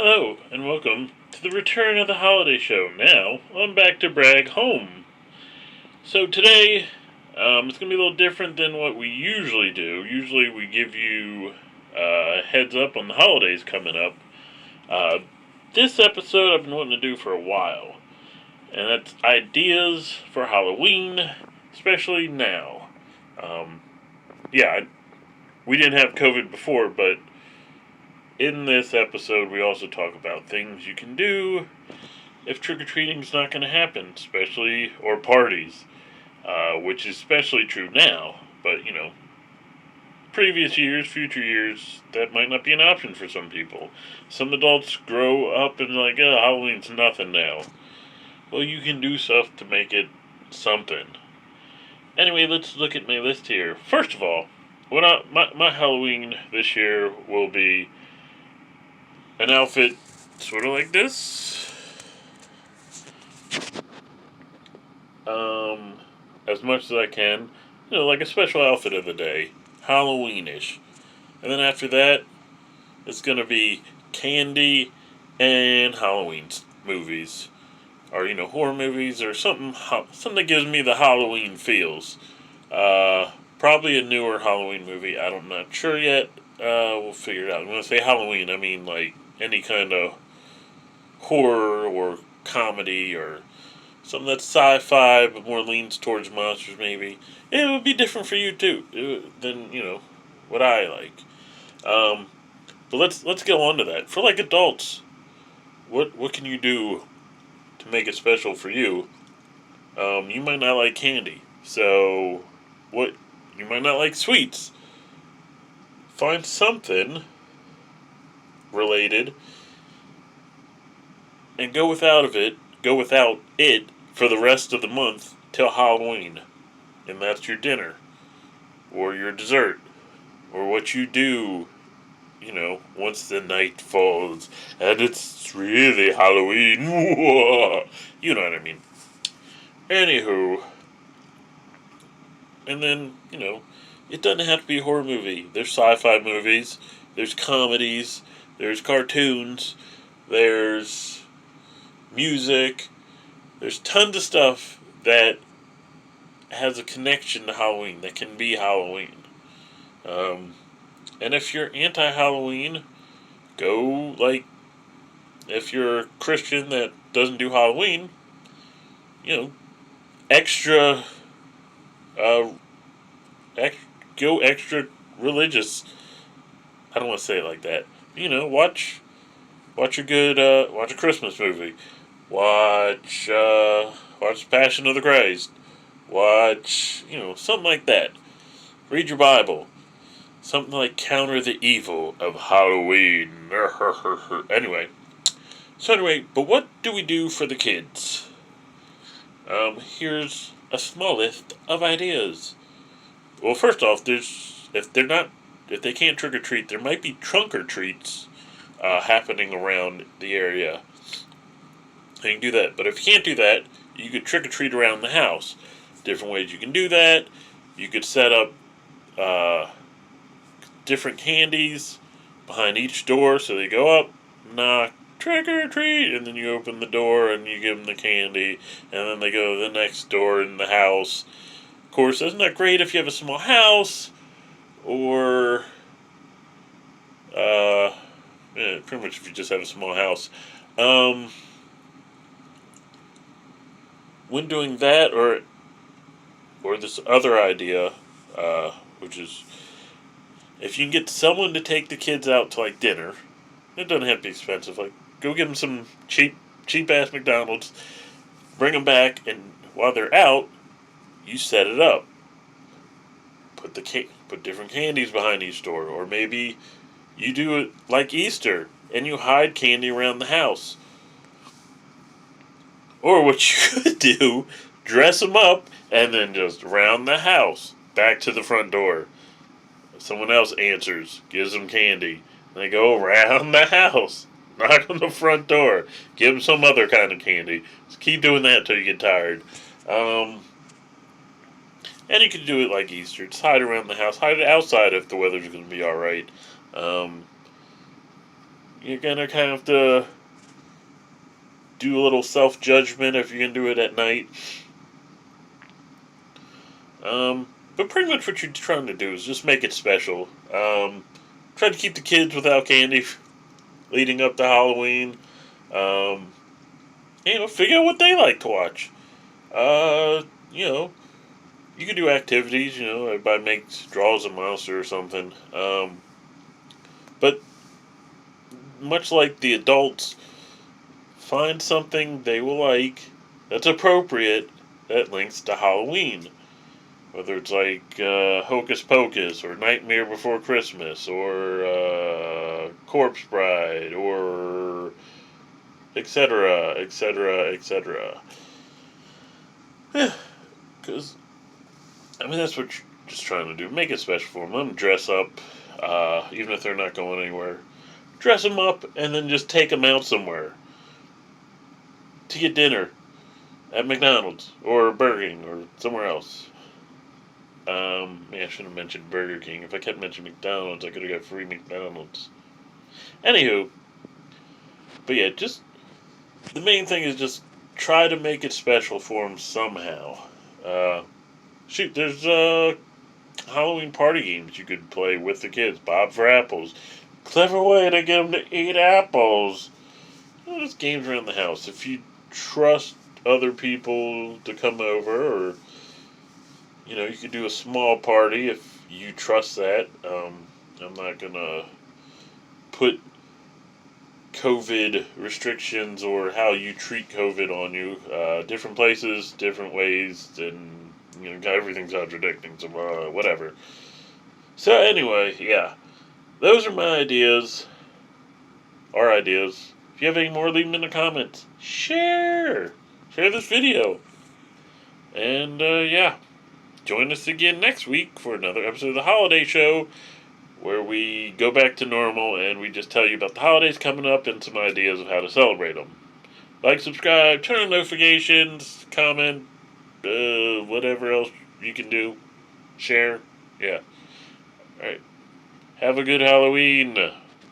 Hello, and welcome to the return of the holiday show, now on Bac2Bragg Home. So today, it's going to be a little different than what we usually do. Usually we give you a heads up on the holidays coming up. This episode I've been wanting to do for a while, and that's ideas for Halloween, especially now. Um, yeah, we didn't have COVID before, but in this episode, we also talk about things you can do if trick-or-treating's not going to happen, especially, or parties, which is especially true now, but, previous years, future years, that might not be an option for some people. Some adults grow up and like, oh, Halloween's nothing now. Well, you can do stuff to make it something. Anyway, let's look at my list here. First of all, my Halloween this year will be an outfit sort of like this. As much as I can. Like a special outfit of the day. Halloweenish. And then after that, it's going to be candy and Halloween movies. Or, horror movies or something that gives me the Halloween feels. Probably a newer Halloween movie. I'm not sure yet. We'll figure it out. When I say Halloween, I mean like any kind of horror or comedy or something that's sci-fi but more leans towards monsters maybe. It would be different for you too than what I like. But let's go on to that. For like adults, what can you do to make it special for you? You might not like candy, so you might not like sweets. Find something related and go without it for the rest of the month till Halloween. And that's your dinner or your dessert or what you do, once the night falls and it's really Halloween. You know what I mean. Anywho, and then, it doesn't have to be a horror movie. There's sci-fi movies, there's comedies, there's cartoons, there's music, there's tons of stuff that has a connection to Halloween, that can be Halloween. And if you're anti-Halloween, if you're a Christian that doesn't do Halloween, extra, go extra religious. I don't want to say it like that. Watch a Christmas movie. Watch Passion of the Christ. Watch, something like that. Read your Bible. Something like counter the evil of Halloween. Anyway, but what do we do for the kids? Here's a small list of ideas. Well, first off, if they can't trick or treat, there might be trunk or treats happening around the area. You can do that. But if you can't do that, you could trick or treat around the house. Different ways you can do that. You could set up different candies behind each door, so they go up, knock, trick or treat, and then you open the door and you give them the candy, and then they go to the next door in the house. Of course, isn't that great if you have a small house, or pretty much if you just have a small house. When doing that, or this other idea, which is if you can get someone to take the kids out to like dinner, it doesn't have to be expensive. Like go give them some cheap ass McDonald's, bring them back, and while they're out, you set it up. Put different candies behind each door, or maybe you do it like Easter and you hide candy around the house. Or what you could do, dress them up and then just around the house, back to the front door. Someone else answers, gives them candy. They go around the house, knock on the front door, give them some other kind of candy. Just keep doing that until you get tired. And you can do it like Easter. Just hide around the house. Hide it outside if the weather's going to be alright. you're gonna kind of have to do a little self-judgment if you can do it at night. But pretty much what you're trying to do is just make it special. Try to keep the kids without candy leading up to Halloween. Um, figure out what they like to watch. Uh, you know, you can do activities. Everybody draws a monster or something. But much like the adults, find something they will like that's appropriate that links to Halloween. Whether it's like Hocus Pocus or Nightmare Before Christmas or Corpse Bride or etc., etc., etc. Yeah, because, that's what you're just trying to do. Make it special for them. Let them dress up, even if they're not going anywhere. Dress them up and then just take them out somewhere to get dinner at McDonald's or Burger King or somewhere else. I should have mentioned Burger King. If I kept mentioning McDonald's, I could have got free McDonald's. Anywho, but yeah, just the main thing is just try to make it special for them somehow. There's Halloween party games you could play with the kids. Bob for apples. Clever way to get them to eat apples. There's games around the house. If you trust other people to come over, or you could do a small party if you trust that. I'm not gonna put COVID restrictions or how you treat COVID on you. Different places, different ways, and everything's contradicting. So whatever. So anyway, yeah, those are my ideas. Our ideas. If you have any more, leave them in the comments. Share this video, and yeah. Join us again next week for another episode of the Holiday Show, where we go back to normal and we just tell you about the holidays coming up and some ideas of how to celebrate them. Like, subscribe, turn on notifications, comment, whatever else you can do. Share. Yeah. Alright. Have a good Halloween.